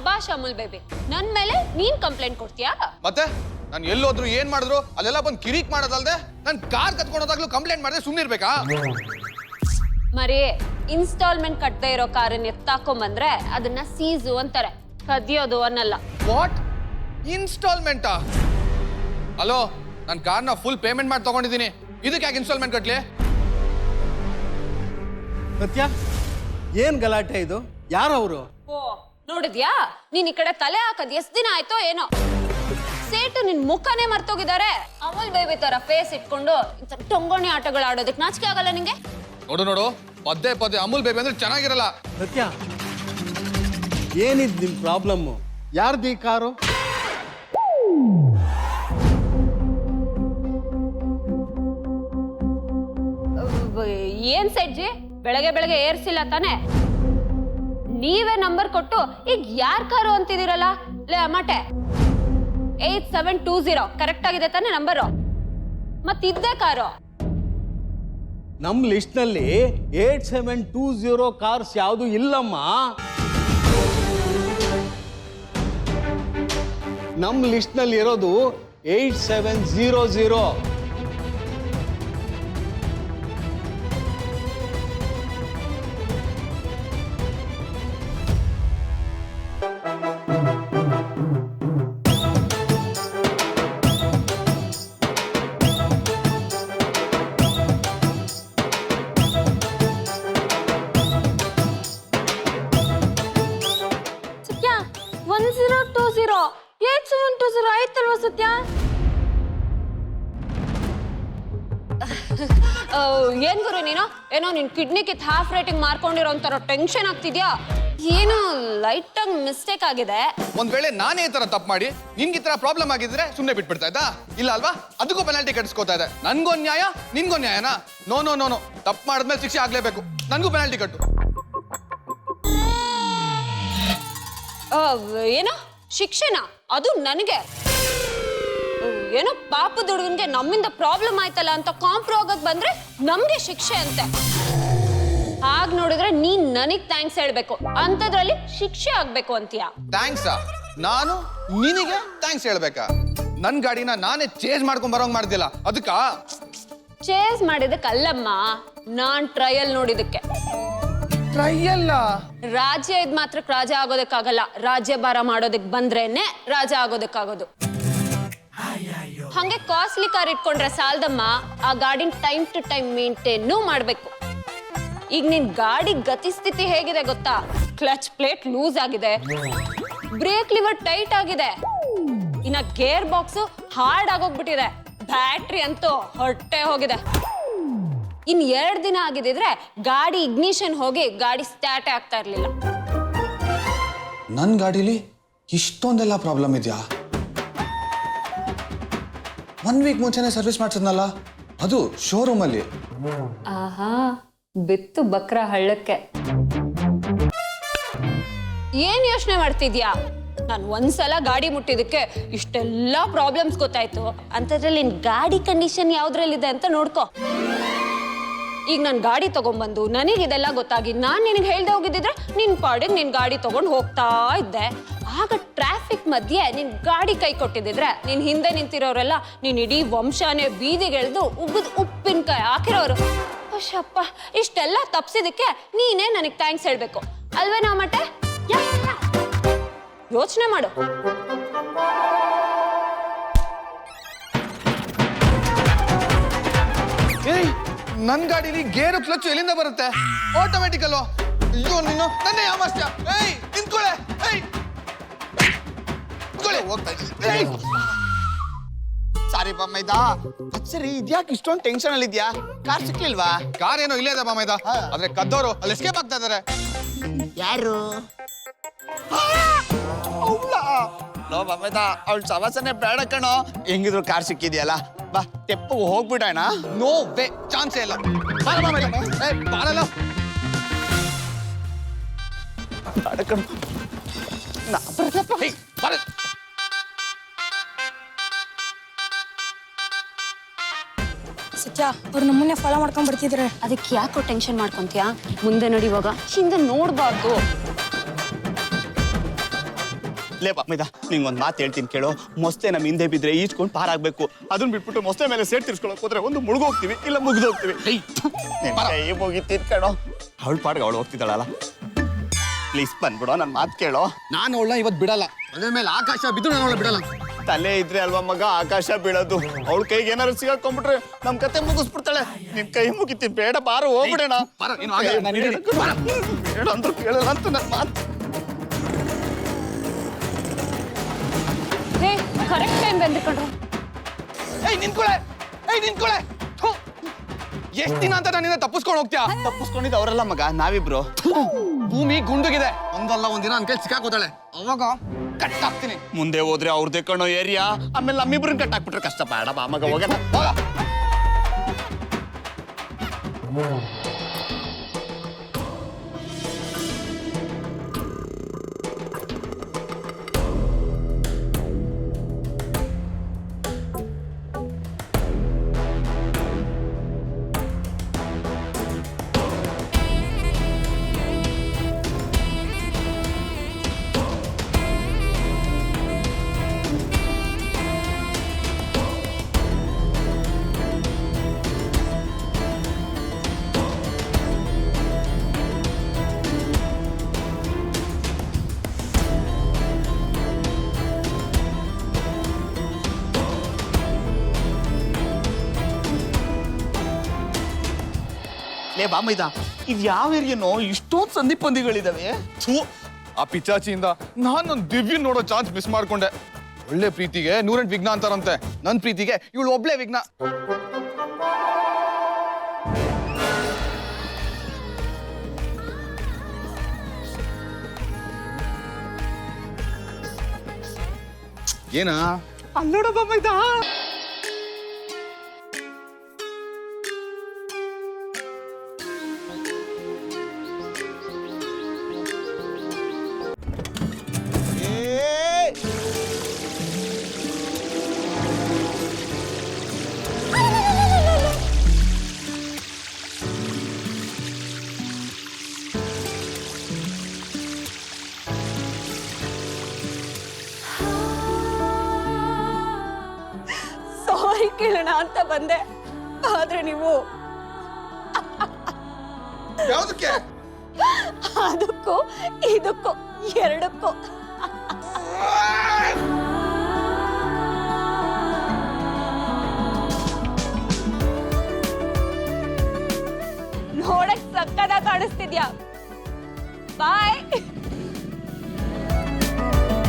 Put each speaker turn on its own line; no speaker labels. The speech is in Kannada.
ಶಬಾಷ್ ಅಮೂಲ್ ಬೇಬಿ, ನನ್ ಮೇಲೆ ನೀನ್ ಕಂಪ್ಲೇಂಟ್ ಕೊಡ್ತೀಯಾ?
ಮತ್ತೆ ನಾನು ಎಲ್ಲೋದ್ರು ಏನ್ ಮಾಡಿದ್ರು ಅಲ್ಲೆಲ್ಲ ಬಂದು ಕಿರಿಕ್ ಮಾಡೋದಲ್ದೆ ನನ್ ಕಾರ್ ಕತ್ಕೊಂಡೋದಾಗ್ಲೂ ಕಂಪ್ಲೇಂಟ್ ಮಾಡಿದ್ರೆ ಸುಮ್ಮನೆ ಇರ್ಬೇಕಾ?
ಮರಿ ಇನ್ಸ್ಟಾಲ್ಮೆಂಟ್ ಕಟ್ಟದೆ ಇರೋ ಕಾರನ್ನ ಎತ್ತಾಕೊಂಬಂದ್ರೆ ಅದನ್ನ ಸೀಸು ಅಂತಾರೆ, ಕದಿಯೋದು ಅನ್ನಲ್ಲ.
ವಾಟ್? ಇನ್ಸ್ಟಾಲ್ಮೆಂಟಾ? ಹಲೋ, ನನ್ನ ಕಾರ್ನ ಫುಲ್ ಪೇಮೆಂಟ್ ಮಾಡಿ ತಗೊಂಡಿದ್ದೀನಿ, ಇದಕ್ಕೆ ಯಾಕೆ ಇನ್ಸ್ಟಾಲ್ಮೆಂಟ್ ಕಟ್ಲಿ?
ಸತ್ಯ, ಏನ್ ಗಲಾಟೆ ಇದು? ಯಾರವರು?
ಓ ನೋಡಿದ್ಯಾ, ನೀನ್ ಈ ಕಡೆ ತಲೆ ಹಾಕದ್ ಎಷ್ಟ್ ದಿನ ಆಯ್ತೋ ಏನೋ. ಸೇಟು ನಿನ್ ಮುಖನೇ ಮರ್ತೋಗಿದ್ದಾರೆ. ಅಮೂಲ್ ಬೇಬಿ ತರ ಫೇಸ್ ಇಟ್ಕೊಂಡು ಟೊಂಗೋಣಿ ಆಟಗಳು ಆಡೋದಕ್ಕೆ ನಾಚಿಕೆ ಆಗಲ್ಲ ನಿಂಗೆ?
ನೋಡು ನೋಡು, ಪದೇ ಪದೇ ಅಮೂಲ್ ಬೇಬಿ ಅಂದ್ರೆ ಚೆನ್ನಾಗಿರಲ್ಲ.
ಸತ್ಯ, ಏನಿದ್ ನಿಮ್ ಪ್ರಾಬ್ಲಮ್? ಯಾರ್ದು ಈ ಕಾರು?
ಏನ್ ಸೆಡ್ಜಿ, ಬೆಳಗ್ಗೆ ಬೆಳಗ್ಗೆ ಏರ್ಸಿಲ್ಲ ತಾನೆ? ನೀವೇ ನಂಬರ್ ಕೊಟ್ಟು ಈಗ ಯಾರ್ ಕಾರು ಅಂತಿದ್ದೀರಲ್ಲ? ಲೇ ಅಮಟೆ, 8720 ಕರೆಕ್ಟ್ ಆಗಿದೆ ತಾನೆ ನಂಬರು? ಮತ್ತಿದ್ದೇ ಕಾರು
ನಮ್ ಲಿಸ್ಟ್ ನಲ್ಲಿ 8720 ಕಾರ್ಸ್ ಯಾವುದು ಇಲ್ಲಮ್ಮ. ನಮ್ ಲಿಸ್ಟ್ ನಲ್ಲಿ ಇರೋದು 8700.
ಸತ್ಯ, 1020 8720 ಆಯ್ತಲ್ವಾ ಸತ್ಯ? ಏನ್ ಗುರು ನೀನು, ಏನೋ ನಿನ್ ಕಿಡ್ನಿ ಕಿತ್ ಹಾಫ್ ರೇಟಿಂಗ್ ಮಾರ್ಕೊಂಡಿರೋ ಒಂಥರ ಟೆನ್ಷನ್ ಆಗ್ತಿದ್ಯಾ? ಏನೋ ಲೈಟ್ ಆಗಿ ಮಿಸ್ಟೇಕ್ ಆಗಿದೆ.
ಒಂದ್ ವೇಳೆ ನಾನೇ ಈ ತರ ತಪ್ಪು ಮಾಡಿ ನಿನ್ಗೆ ಈ ತರ ಪ್ರಾಬ್ಲಮ್ ಆಗಿದ್ರೆ ಸುಮ್ಮನೆ ಬಿಟ್ಬಿಡ್ತಾ ಇದ್ದ? ಇಲ್ಲ ಅಲ್ವಾ? ಅದಕ್ಕೂ ಪೆನಾಲ್ಟಿ ಕಟ್ಸ್ಕೊತಾ ಇದೆ. ನನ್ಗೊಂದ್ ನ್ಯಾಯ, ನಿನ್ಗೊಂದ್ ನ್ಯಾಯನಾ? ನೋ ನೋ ನೋ ನೋ, ತಪ್ಪು ಮಾಡಿದ್ಮೇಲೆ ಶಿಕ್ಷೆ ಆಗ್ಲೇಬೇಕು. ನನ್ಗೂ ಪೆನಾಲ್ಟಿ ಕಟ್ಟು.
ಏನೋ ಶಿಕ್ಷಣ? ಅದು ನನಗೆ? ಏನೋ ಪಾಪದ ಹುಡುಗನ್ಗೆ ನಮ್ಮಿಂದ ಪ್ರಾಬ್ಲಮ್ ಆಯ್ತಲ್ಲ ಅಂತ ಕಾಂಪ್ರೋ ಆಗಕ್ ಬಂದ್ರೆ ನಮ್ಗೆ ಶಿಕ್ಷೆ ಅಂತೆ. ಹಾಗ್ ನೋಡಿದ್ರೆ ನೀನ್ ನನಗ್ ಥ್ಯಾಂಕ್ಸ್ ಹೇಳ್ಬೇಕು, ಅಂತದ್ರಲ್ಲಿ ಶಿಕ್ಷೆ ಆಗ್ಬೇಕು ಅಂತೀಯ?
ಥ್ಯಾಂಕ್ಸಾ? ನಾನು ನಿನಗೆ ಥ್ಯಾಂಕ್ಸ್ ಹೇಳ್ಬೇಕಾ? ನನ್ ಗಾಡಿನ ನಾನೇ ಚೇಂಜ್ ಮಾಡ್ಕೊಂಡ್ ಬರೋಂಗ್ ಮಾಡ್ದಿಲ್ಲ, ಅದಕ್ಕ?
ಚೇಸ್ ಮಾಡಿದಕ್ಕಲ್ಲಮ್ಮ, ನಾನ್ ಟ್ರಯಲ್ ನೋಡಿದಕ್ಕೆ.
ಟ್ರಯಲ್?
ರಾಜ್ಯ ಇದ್ ಮಾತ್ರಕ್ಕೆ ರಾಜ ಆಗೋದಕ್ಕಾಗಲ್ಲ, ರಾಜ್ಯ ಭಾರ ಮಾಡೋದಕ್ ಬಂದ್ರೇನೆ ರಾಜ ಆಗೋದಕ್ಕಾಗೋದು. ಹಂಗೆ ಕಾಸ್ಟ್ಲಿ ಕಾರ್ ಇಟ್ಕೊಂಡ್ರೆ ಸಾಲದಮ್ಮ, ಆ ಗಾಡಿನ ಟೈಮ್ ಟು ಟೈಮ್ ಮೇಂಟೈನ್ ಮಾಡ್ಬೇಕು. ಈಗ ನಿನ್ ಗಾಡಿ ಗತಿಸ್ಥಿತಿ ಹೇಗಿದೆ ಗೊತ್ತಾ? ಕ್ಲಚ್ ಪ್ಲೇಟ್ ಲೂಸ್ ಆಗಿದೆ, ಬ್ರೇಕ್ ಲಿವರ್ ಟೈಟ್ ಆಗಿದೆ, ಇನ್ನ ಗೇರ್ ಬಾಕ್ಸ್ ಹಾರ್ಡ್ ಆಗೋಗ್ಬಿಟ್ಟಿದೆ, ಬ್ಯಾಟ್ರಿ ಅಂತೂ ಹೊಟ್ಟೆ ಹೋಗಿದೆ. ಇನ್ 2 ದಿನ ಆಗಿದ್ರೆ ಗಾಡಿ ಇಗ್ನಿಷನ್ ಹೋಗಿ ಗಾಡಿ ಸ್ಟಾರ್ಟ್ ಆಗ್ತಾ ಇರ್ಲಿಲ್ಲ.
ನನ್ ಗಾಡಿಲಿ ಇಷ್ಟೊಂದೆಲ್ಲ ಪ್ರಾಬ್ಲಮ್ ಇದೆಯಾ? 1 ವೀಕ್ ಮುಂಚೆನೆ ಸರ್ವಿಸ್ ಮಾಡ್ಸದ್ನಲ್ಲ, ಅದು ಶೋರೂಮ್ ಅಲ್ಲಿ.
ಆಹಾ, ಬಿತ್ತು ಬಕ್ರ ಹಳ್ಳಕ್ಕೆ. ಏನ್ ಯೋಚನೆ ಮಾಡ್ತಿದ್ಯಾ? ನಾನು ಒಂದ್ಸಲ ಗಾಡಿ ಮುಟ್ಟಿದಕ್ಕೆ ಇಷ್ಟೆಲ್ಲ ಪ್ರಾಬ್ಲಮ್ಸ್ ಗೊತ್ತಾಯ್ತು ಅಂತದ್ರಲ್ಲಿ ನಿನ್ ಗಾಡಿ ಕಂಡೀಷನ್ ಯಾವ್ದ್ರಲ್ಲಿದೆ ಅಂತ ನೋಡ್ಕೋ. ಈಗ ನಾನು ಗಾಡಿ ತಗೊಂಡ್ಬಂದು ನನಗಿದೆಲ್ಲ ಗೊತ್ತಾಗಿ ನಾನ್ ನಿನಗೆ ಹೇಳ್ದೆ ಹೋಗಿದ್ದಿದ್ರೆ ನಿನ್ ಪಾಡಿಗೆ ನಿನ್ ಗಾಡಿ ತಗೊಂಡು ಹೋಗ್ತಾ ಇದ್ದೆ. ಆಗ ಟ್ರಾಫಿಕ್ ಮಧ್ಯೆ ನಿನ್ ಗಾಡಿ ಕೈ ಕೊಟ್ಟಿದ್ರೆ ನಿನ್ ಹಿಂದೆ ನಿಂತಿರೋರೆಲ್ಲ ನೀನ್ ಇಡೀ ವಂಶಾನೇ ಬೀದಿಗೆಳ್ದು ಉಗಿದ್ ಉಪ್ಪಿನಕಾಯಿ ಹಾಕಿರೋರು. ಅಯ್ಯಪ್ಪ, ಇಷ್ಟೆಲ್ಲ ತಪ್ಸಿದಕ್ಕೆ ನೀನೇ ನನಗೆ ಥ್ಯಾಂಕ್ಸ್ ಹೇಳ್ಬೇಕು ಅಲ್ವೇನಾ ಮಟ್ಟೆ? ಯೋಚನೆ ಮಾಡು.
ನನ್ ಗಾಡಿಲಿ ಗೇರು ಕ್ಲಚ್ ಎಲ್ಲಿಂದ ಬರುತ್ತೆ? ಆಟೋಮೆಟಿಕ್ ಅಲ್ವಾ? ಅಯ್ಯೋ ನೀನು ನನ್ನೇ ಯಾಮಸ್ತ್ಯ. ಏಯ್ ನಿಂತ್ಕೊಳ್ಳೆ, ಏಯ್ ನಿಂತ್ಕೊಳ್ಳೆ, ಹೋಗ್ತಾ ಇದ್ದೀನಿ.
ಸಾರಿ ಬಾಮೈದಾ. ಸರಿ, ಇದ್ಯಾಕೆ ಇಷ್ಟೊಂದು ಟೆನ್ಷನ್ ಅಲ್ಲಿ ಇದ್ಯಾ? ಕಾರ್ ಸಿಕ್ಲಿಲ್ವಾ?
ಕಾರ್ ಏನೋ ಇಲ್ಲೇ ಇದೆ ಬಾಮೈದ, ಆದ್ರೆ ಕದ್ದೋರು ಅಲ್ಲಿ ಎಸ್ಕೇಪ್ ಆಗ್ತಾ ಇದಾರೆ.
ಯಾರು? ಲೋ ಬಾಮೈದ, ಅವಳು ಸವಾಸನೆ ಬೇಡ ಕಣೋ. ಹೆಂಗಿದ್ರು ಕಾರ್ ಸಿಕ್ಕಿದ್ಯಲ್ಲ, ಬಾ ತೆಪ್ಪು ಹೋಗ್ಬಿಡೋಣ.
ನೋ ವೇ, ಚಾನ್ಸೇ ಇಲ್ಲ. ಬಾರ ಬಾಮೈದ, ಬಾರಲ್ಲ.
ಬೇಡ ಕಣೋ, ನಾ ಬರ್ದಪ್ಪ.
ಬಾರ.
ಸತ್ಯ, ಅವ್ರು ನಮ್ಮನ್ನೇ ಫಾಲೋ ಮಾಡ್ಕೊಂಡ್ ಬರ್ತಿದ್ರೆ.
ಅದಕ್ಕೆ ಯಾಕೋ ಟೆನ್ಷನ್ ಮಾಡ್ಕೊಂತೀಯಾ? ಮುಂದೆ ನಡಿವಾಗ ಹಿಂದೆ ನೋಡ್ಬಾರ್ದು.
ಲೇ ಮೈದಾ ನಿಂಗೊಂದು ಮಾತು ಹೇಳ್ತೀನಿ ಕೇಳು. ಮೊಸ್ತೆ ನಮ್ಮ ಹಿಂದೆ ಬಿದ್ರೆ ಈಚ್ಕೊಂಡು ಪಾರಾಗಬೇಕು. ಅದನ್ನ ಬಿಟ್ಬಿಟ್ಟು ಮೊಸ್ತೆ ಮೇಲೆ ಸೇರ್ ತಿರ್ಸ್ಕೊಳಕ್ ಹೋದ್ರೆ ಒಂದು ಮುಳುಗೋಗ್ತೀವಿ ಇಲ್ಲ ಮುಗಿದೋಗ್ತೀವಿ. ಕೈ ಮುಗಿತಿದ್ ಕಣೋ. ಅವಳ ಪಾಡ್ಗೆ ಅವಳು ಹೋಗ್ತಿದ್ದಾಳಲ್ಲ. ಪ್ಲೀಸ್ ಬಂದ್ಬಿಡೋ, ನನ್ನ ಮಾತು ಕೇಳೋ.
ನಾನು ಅವಳನ್ನ ಇವತ್ತು ಬಿಡಲ್ಲ. ಅದ್ರ ಮೇಲೆ ಆಕಾಶ ಬಿದ್ದು ನಾನು ಅವಳ ಬಿಡಲ್ಲ.
ತಲೆ ಇದ್ರೆ ಅಲ್ವಾ ಮಗ ಆಕಾಶ ಬೀಳೋದು. ಅವಳ ಕೈಗೆ ಏನಾರು ಸಿಗಾಕೊಂಡ್ಬಿಟ್ರೆ ನಮ್ ಕತೆ ಮುಗಿಸ್ಬಿಡ್ತಾಳೆ. ನಿನ್ ಕೈ ಮುಗಿತೀನಿ, ಬೇಡ ಬಾರು ಹೋಗ್ಬಿಡೋಣ. ಬೇಡ ಅಂದ್ರು ಕೇಳಲ್ಲ ಅಂತ ನನ್ನ ಮಾತು.
ಹೇ ಕರೆಕ್ಟ್ ಟೈಮ್ ಬಂದ್ರಿ ಕಣ್ರು.
ಏಯ್ ನಿಂತ್ಕೊಳೆ, ಎಷ್ಟ್ ದಿನ ಅಂತ ನನ್ನಿಂದ ತಪ್ಪಿಸ್ಕೊಂಡು ಹೋಗ್ತೀಯಾ?
ತಪ್ಪಿಸ್ಕೊಂಡಿದ್ದು ಅವರಲ್ಲ ಮಗ, ನಾವಿಬ್ರು.
ಭೂಮಿ ಗುಂಡುಗಿದೆ, ಒಂದಲ್ಲ ಒಂದಿನ ನನ್ ಕೈ ಸಿಕ್ಕಾಕೋತಾಳೆ. ಅವಾಗ ಕಟ್ ಹಾಕ್ತೀನಿ.
ಮುಂದೆ ಹೋದ್ರೆ ಅವ್ರದ್ದೇ ಕಣೋ ಏರಿಯಾ. ಆಮೇಲೆ ನಮ್ಮಿಬ್ರನ್ನ ಕಟ್ಟಾಕ್ಬಿಟ್ರೆ ಕಷ್ಟ. ಬೇಡ ಬಾ ಮಗ ಹೋಗೋಣ. ಲೇ ಬಾ ಮೈದಾ, ಇದು ಯಾವ ಏರಿಯನೋ ಇಷ್ಟೊಂದು ಸಂಧಿ ಪಂದಿಗಳಿದಾವೆ.
ಥೂ, ಆ ಪಿಚಾಚಿಯಿಂದ ನಾನೊಂದು ದಿವ್ಯ ನೋಡೋ ಚಾನ್ಸ್ ಮಿಸ್ ಮಾಡ್ಕೊಂಡೆ. ಒಳ್ಳೆ ಪ್ರೀತಿಗೆ 108 ವಿಘ್ನ ಅಂತಾರಂತೆ. ನನ್ನ ಪ್ರೀತಿಗೆ ಇವಳು ಒಬ್ಳೆ ವಿಘ್ನ. ಏನಾ
ಅಲ್ಲೋಡಪ್ಪ ಮೈದಾ.
ಸಾರಿ ಕೇಳೋಣ ಅಂತ ಬಂದೆ, ಆದ್ರೆ ನೀವು
ಯಾವ್ದಕ್ಕೆ?
ಅದಕ್ಕೂ ಇದಕ್ಕೂ ಎರಡಕ್ಕೂ ನೋಡಕ್ ಸಕ್ಕದಾಗ ಕಾಣಿಸ್ತಿದ್ಯಾ. ಬಾಯ್.